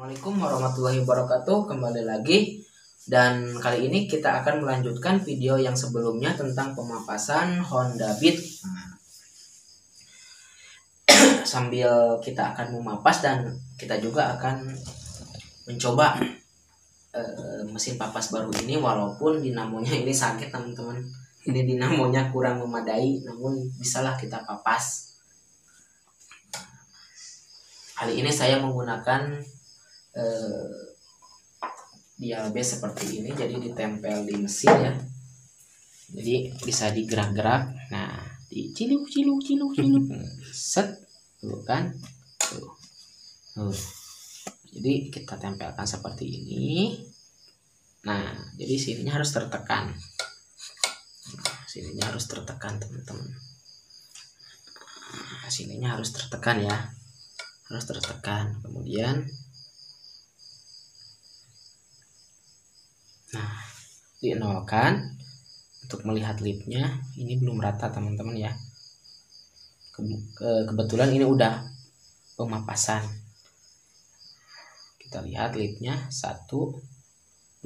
Assalamualaikum warahmatullahi wabarakatuh. Kembali lagi, dan kali ini kita akan melanjutkan video yang sebelumnya tentang pemapasan Honda Beat. Sambil kita akan memapas dan kita juga akan mencoba mesin papas baru ini, walaupun dinamonya ini sakit teman-teman. Ini dinamonya kurang memadai, namun bisalah kita papas. Kali ini saya menggunakan dialbes seperti ini, jadi ditempel di mesin ya, jadi bisa digerak-gerak. Nah, diciluk set tuh kan tuh. Jadi kita tempelkan seperti ini. Nah, jadi sininya harus tertekan. Sininya harus tertekan teman-teman. Sininya harus tertekan ya, harus tertekan. Kemudian dienolkan untuk melihat lipnya. Ini belum rata teman-teman ya. Kebetulan ini udah pemapasan. Kita lihat lipnya 1,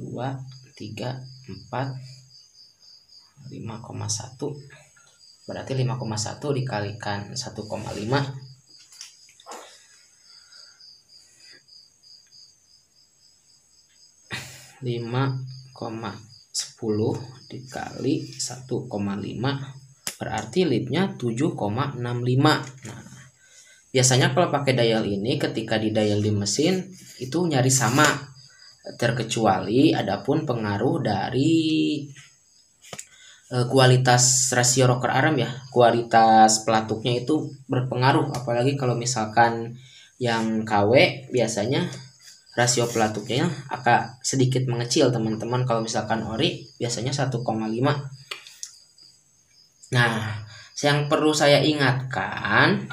2, 3, 4, 5,1. Berarti 5,1 dikalikan 1,5. 5,10 dikali 1,5 berarti lipnya 7,65. Nah, biasanya kalau pakai dial ini, ketika di dial di mesin itu nyaris sama, terkecuali adapun pengaruh dari kualitas rasio rocker arm ya. Kualitas pelatuknya itu berpengaruh, apalagi kalau misalkan yang KW biasanya rasio pelatuknya agak sedikit mengecil teman-teman. Kalau misalkan ori biasanya 1,5. Nah, yang perlu saya ingatkan,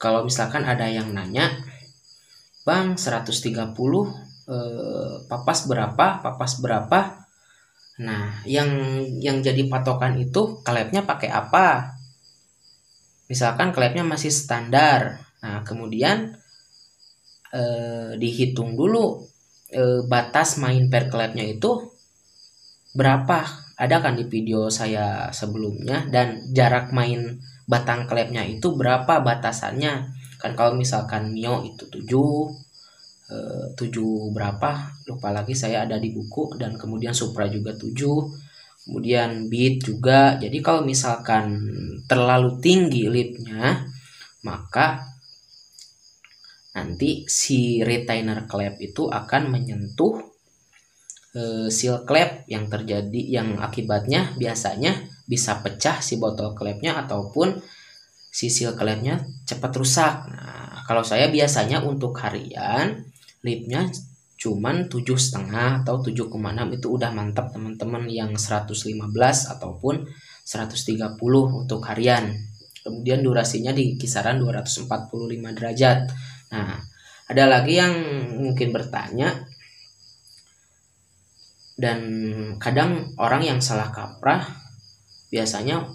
kalau misalkan ada yang nanya, Bang 130 papas berapa? Nah, yang jadi patokan itu klepnya pakai apa. Misalkan klepnya masih standar, nah kemudian dihitung dulu batas main per klepnya itu berapa. Ada kan di video saya sebelumnya, dan jarak main batang klepnya itu berapa batasannya. Kan kalau misalkan Mio itu 7 berapa lupa lagi saya, ada di buku. Dan kemudian Supra juga 7, kemudian Beat juga. Jadi kalau misalkan terlalu tinggi lipnya, maka nanti si retainer klep itu akan menyentuh seal klep, yang terjadi, yang akibatnya biasanya bisa pecah si botol klepnya ataupun si seal klepnya cepat rusak. Nah, kalau saya biasanya untuk harian lipnya cuman 7,5 atau 7,6 itu udah mantap teman-teman, yang 115 ataupun 130 untuk harian. Kemudian durasinya di kisaran 245 derajat. Nah, ada lagi yang mungkin bertanya, dan kadang orang yang salah kaprah, biasanya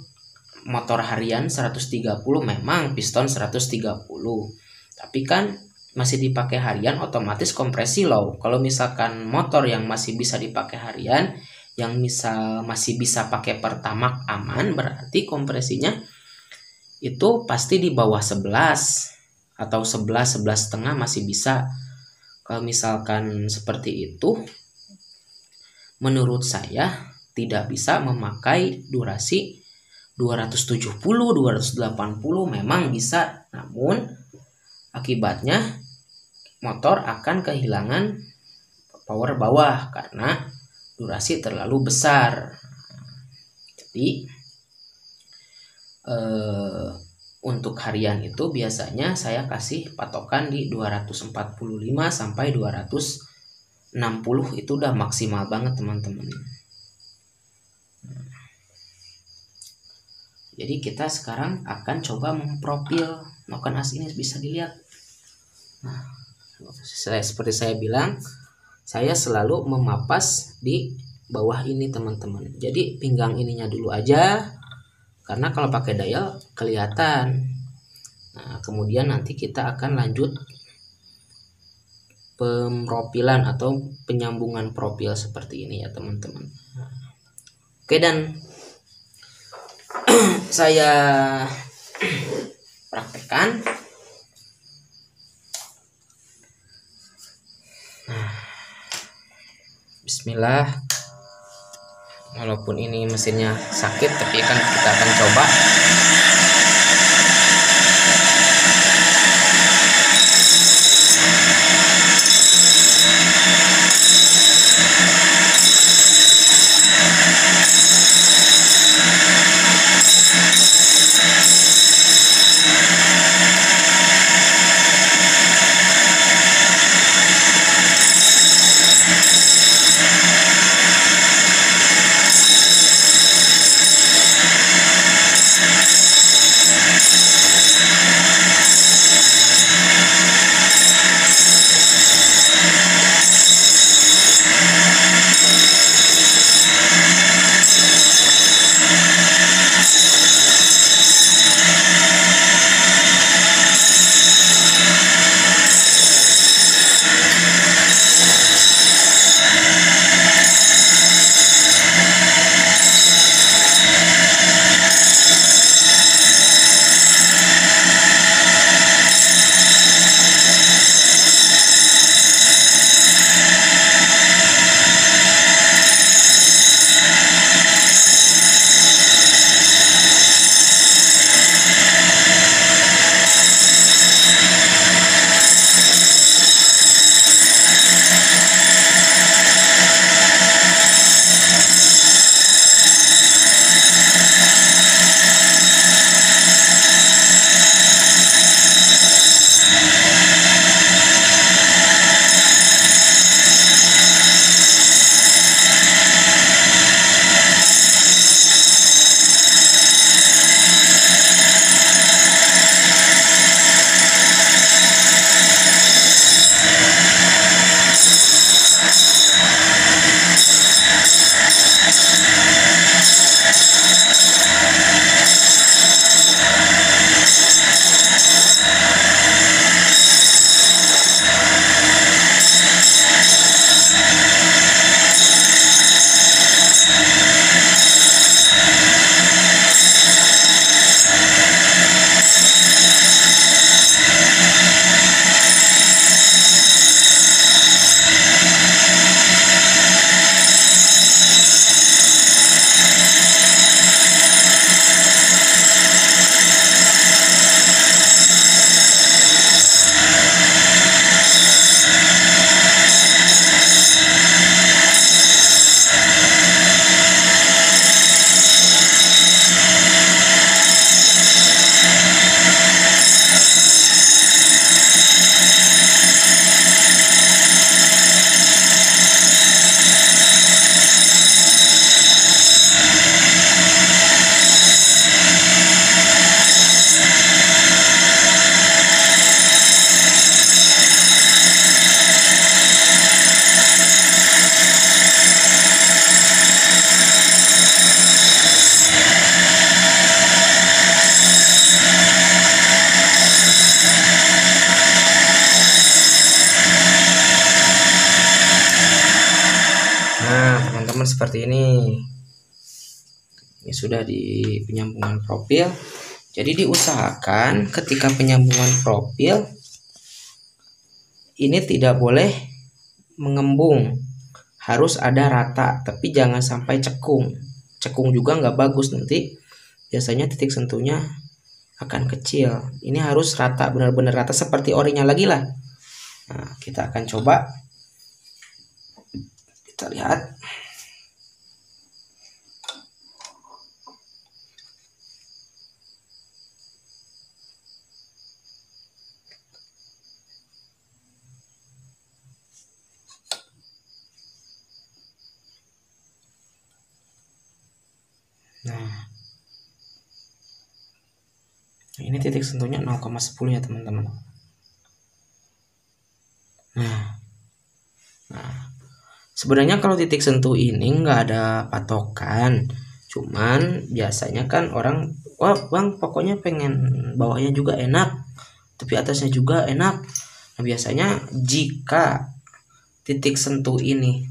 motor harian 130 memang piston 130, tapi kan masih dipakai harian, otomatis kompresi low. Kalau misalkan motor yang masih bisa dipakai harian, yang masih bisa pakai pertamax aman, berarti kompresinya itu pasti di bawah 11 atau 11,5 masih bisa. Kalau misalkan seperti itu, menurut saya tidak bisa memakai durasi 270, 280 memang bisa, namun akibatnya motor akan kehilangan power bawah karena durasi terlalu besar. Jadi untuk harian itu biasanya saya kasih patokan di 245 sampai 260, itu udah maksimal banget teman-teman. Jadi kita sekarang akan coba memprofil noken as ini, bisa dilihat. Nah, seperti saya bilang, saya selalu memapas di bawah ini teman-teman. Jadi pinggang ininya dulu aja, karena kalau pakai dial kelihatan. Nah, kemudian nanti kita akan lanjut pemrofilan atau penyambungan profil seperti ini ya teman-teman. Oke, dan saya praktekkan. Nah, bismillah. Walaupun ini mesinnya sakit, tapi kan kita akan coba. Teman-teman seperti ini. Ini sudah di penyambungan profil. Jadi diusahakan ketika penyambungan profil ini tidak boleh mengembung, harus ada rata, tapi jangan sampai cekung. Cekung juga nggak bagus, nanti biasanya titik sentuhnya akan kecil. Ini harus rata, benar-benar rata seperti orinya lagi lah. Nah, kita akan coba. Kita lihat. Nah, ini titik sentuhnya 0,10 ya teman-teman. Nah, sebenarnya kalau titik sentuh ini nggak ada patokan, cuman biasanya kan orang, wah bang pokoknya pengen bawahnya juga enak, tapi atasnya juga enak. Nah, biasanya jika titik sentuh ini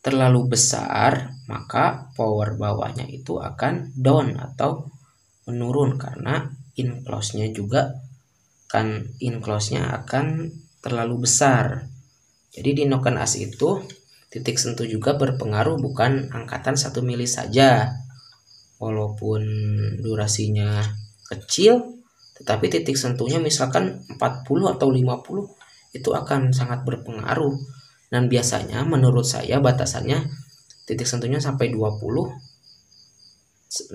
terlalu besar, maka power bawahnya itu akan down atau menurun karena in-close-nya juga kan in-close-nya akan terlalu besar. Jadi di Noken as itu titik sentuh juga berpengaruh, bukan angkatan 1 mili saja. Walaupun durasinya kecil, tetapi titik sentuhnya misalkan 40 atau 50 itu akan sangat berpengaruh. Dan biasanya menurut saya batasannya titik sentuhnya sampai 20,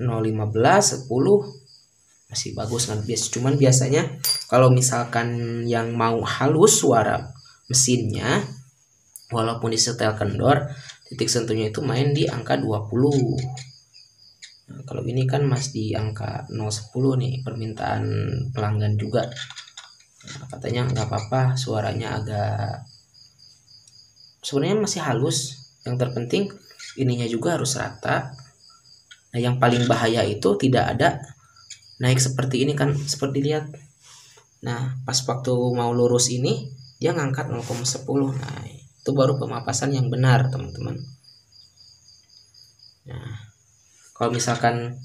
0,15, 10 masih bagus kan. Cuman biasanya kalau misalkan yang mau halus suara mesinnya, walaupun disetel kendor, titik sentuhnya itu main di angka 20. Nah, kalau ini kan masih di angka 0,10 nih, permintaan pelanggan juga. Nah, katanya nggak apa-apa suaranya agak, sebenarnya masih halus, yang terpenting ininya juga harus rata. Nah, yang paling bahaya itu tidak ada naik seperti ini kan, seperti lihat. Nah, pas waktu mau lurus ini dia ngangkat 0,10. Nah, itu baru pemapasan yang benar, teman-teman. Nah, kalau misalkan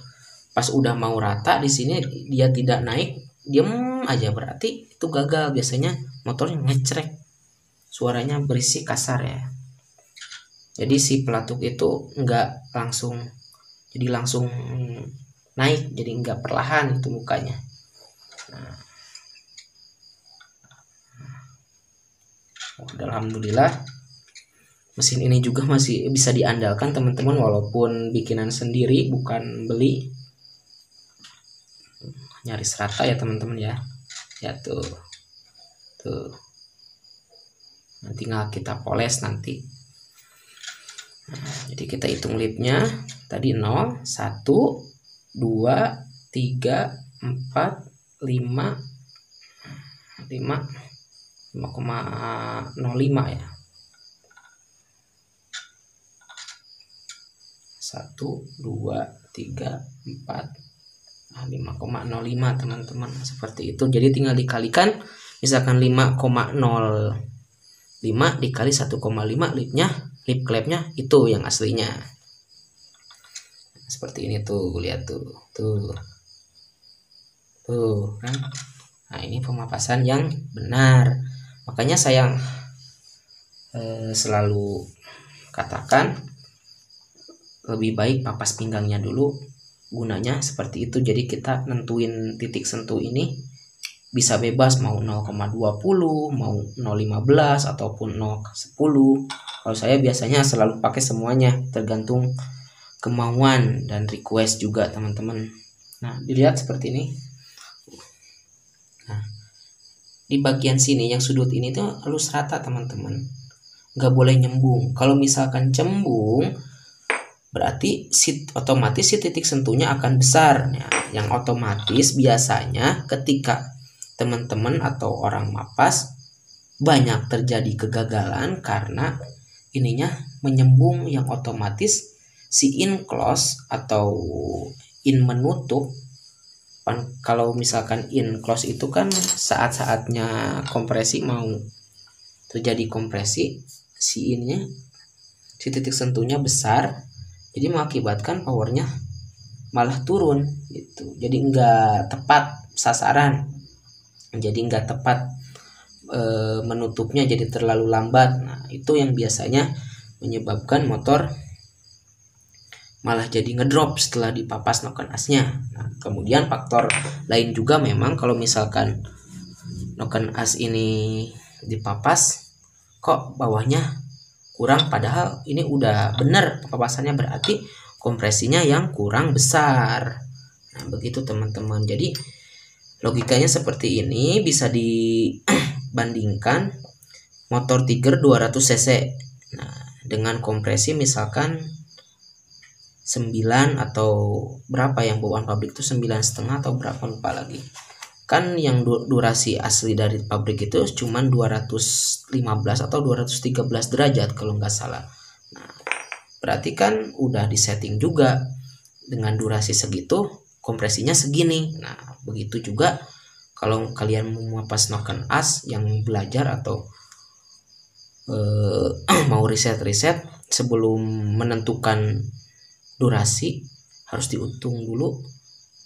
pas udah mau rata di sini dia tidak naik, diem aja, berarti itu gagal. Biasanya motornya ngecrek, suaranya berisik kasar ya. Jadi si pelatuk itu nggak langsung, jadi langsung naik, jadi nggak perlahan itu mukanya. Nah, alhamdulillah mesin ini juga masih bisa diandalkan teman-teman, walaupun bikinan sendiri bukan beli. Nyaris rata ya teman-teman ya. Ya tuh. Nanti tinggal kita poles nanti. Nah, jadi kita hitung lipnya tadi 0, 1, 2, 3, 4, 5, 5,05 ya. 1, 2, 3, 4, 5,05 teman-teman, seperti itu. Jadi tinggal dikalikan, misalkan 5,05 dikali 1,5, lip clapnya itu yang aslinya. Seperti ini tuh, lihat tuh kan. Nah, ini pemapasan yang benar. Makanya saya selalu katakan lebih baik papas pinggangnya dulu, gunanya seperti itu. Jadi kita nentuin titik sentuh ini bisa bebas, mau 0,20, mau 0,15 ataupun 0,10. Kalau saya biasanya selalu pakai semuanya, tergantung kemauan dan request juga teman-teman. Nah, dilihat seperti ini. Nah, di bagian sini yang sudut ini tuh halus rata teman-teman, nggak boleh nyembung. Kalau misalkan cembung, berarti otomatis si titik sentuhnya akan besar. Nah, yang otomatis biasanya ketika teman-teman atau orang mapas banyak terjadi kegagalan karena ininya menyembung, yang otomatis si in close atau in menutup. Kalau misalkan in close itu kan saat-saatnya kompresi, mau terjadi kompresi, si titik sentuhnya besar, jadi mengakibatkan powernya malah turun gitu. Jadi nggak tepat sasaran, jadi nggak tepat menutupnya, jadi terlalu lambat. Nah, itu yang biasanya menyebabkan motor malah jadi ngedrop setelah dipapas Noken asnya. Nah, kemudian faktor lain juga memang, kalau misalkan Noken as ini dipapas kok bawahnya kurang, padahal ini udah bener papasannya, berarti kompresinya yang kurang besar. Nah, begitu teman-teman. Jadi logikanya seperti ini, bisa dibandingkan motor Tiger 200 cc. Nah, dengan kompresi misalkan 9 atau berapa yang bawaan pabrik itu, 9,5 atau berapa lupa lagi. Kan yang durasi asli dari pabrik itu cuman 215 atau 213 derajat kalau nggak salah. Nah, berarti kan udah disetting juga dengan durasi segitu, kompresinya segini. Nah, begitu juga Kalau kalian mau pas noken as yang belajar atau mau riset-riset, sebelum menentukan durasi harus dihitung dulu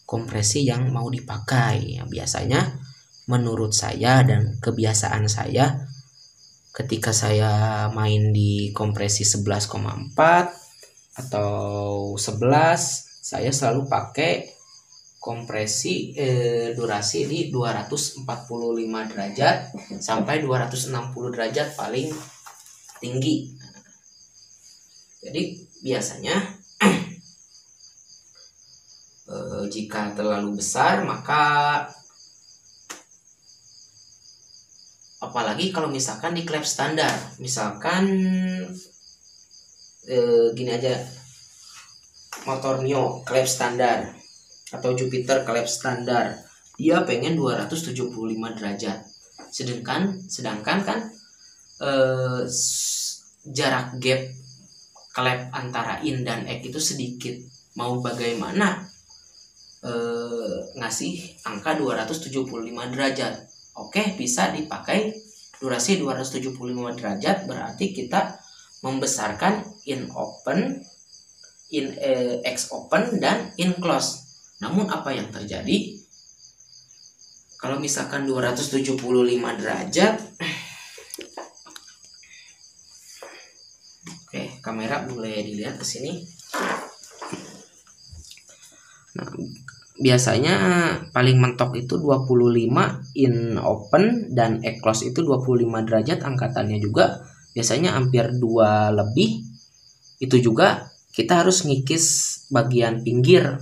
kompresi yang mau dipakai. Biasanya menurut saya dan kebiasaan saya, ketika saya main di kompresi 11,4 atau 11, saya selalu pakai kompresi durasi di 245 derajat sampai 260 derajat paling tinggi. Jadi biasanya jika terlalu besar, maka apalagi kalau misalkan di klep standar, misalkan gini aja, motor Mio klep standar atau Jupiter klep standar, dia pengen 275 derajat, sedangkan kan jarak gap klep antara in dan ek itu sedikit. Mau bagaimana ngasih angka 275 derajat? Oke, bisa dipakai durasi 275 derajat, berarti kita membesarkan in open, in X open dan in close. Namun apa yang terjadi kalau misalkan 275 derajat? Oke, kamera boleh dilihat ke sini. Nah, biasanya paling mentok itu 25 in open dan X close itu 25 derajat, angkatannya juga biasanya hampir 2 lebih. Itu juga kita harus ngikis bagian pinggir.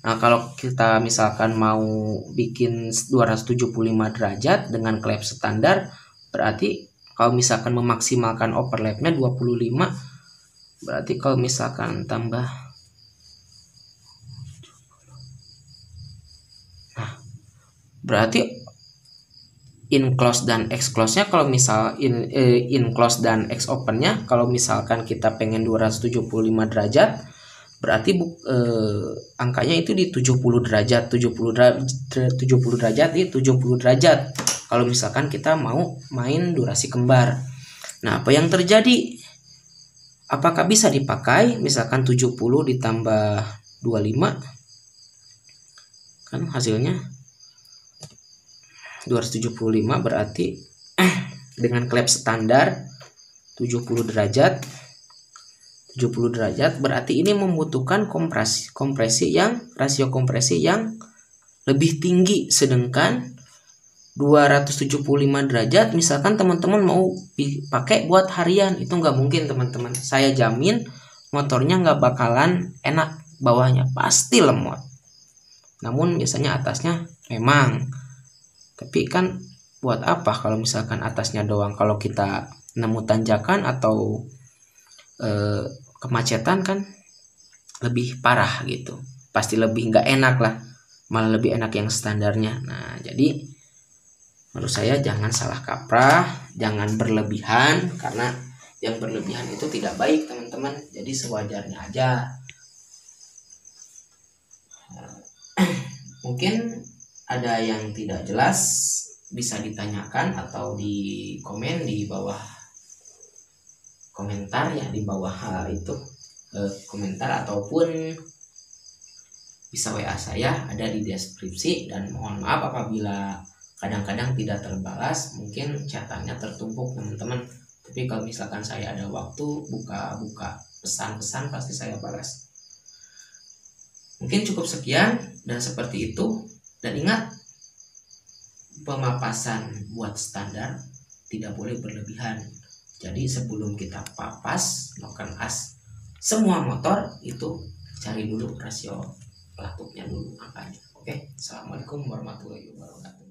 Nah, kalau kita misalkan mau bikin 275 derajat dengan klep standar, berarti kalau misalkan memaksimalkan overlapnya 25, berarti kalau misalkan tambah, nah berarti in close dan X close nya, kalau misal in close dan X open nya, kalau misalkan kita pengen 275 derajat, berarti angkanya itu di 70 derajat, 70 derajat di 70 derajat kalau misalkan kita mau main durasi kembar. Nah, apa yang terjadi? Apakah bisa dipakai misalkan 70 ditambah 25, kan hasilnya 275, berarti dengan klep standar 70 derajat berarti ini membutuhkan kompresi yang rasio kompresi yang lebih tinggi. Sedangkan 275 derajat misalkan teman-teman mau pakai buat harian, itu nggak mungkin teman-teman. Saya jamin motornya nggak bakalan enak, bawahnya pasti lemot. Namun biasanya atasnya memang, tapi kan buat apa kalau misalkan atasnya doang? Kalau kita nemu tanjakan atau kemacetan kan lebih parah gitu, pasti lebih nggak enak lah, malah lebih enak yang standarnya. Nah, jadi menurut saya jangan salah kaprah, jangan berlebihan, karena yang berlebihan itu tidak baik teman-teman. Jadi sewajarnya aja. Mungkin ada yang tidak jelas, bisa ditanyakan atau di komen di bawah komentar ya, di bawah itu komentar, ataupun bisa WA saya, ada di deskripsi. Dan mohon maaf apabila kadang-kadang tidak terbalas, mungkin catatannya tertumpuk teman-teman. Tapi kalau misalkan saya ada waktu buka pesan-pesan, pasti saya balas. Mungkin cukup sekian dan seperti itu. Dan ingat, pemapasan buat standar tidak boleh berlebihan. Jadi sebelum kita papas noken as semua motor, itu cari dulu rasio latupnya dulu angkanya. Oke, assalamualaikum warahmatullahi wabarakatuh.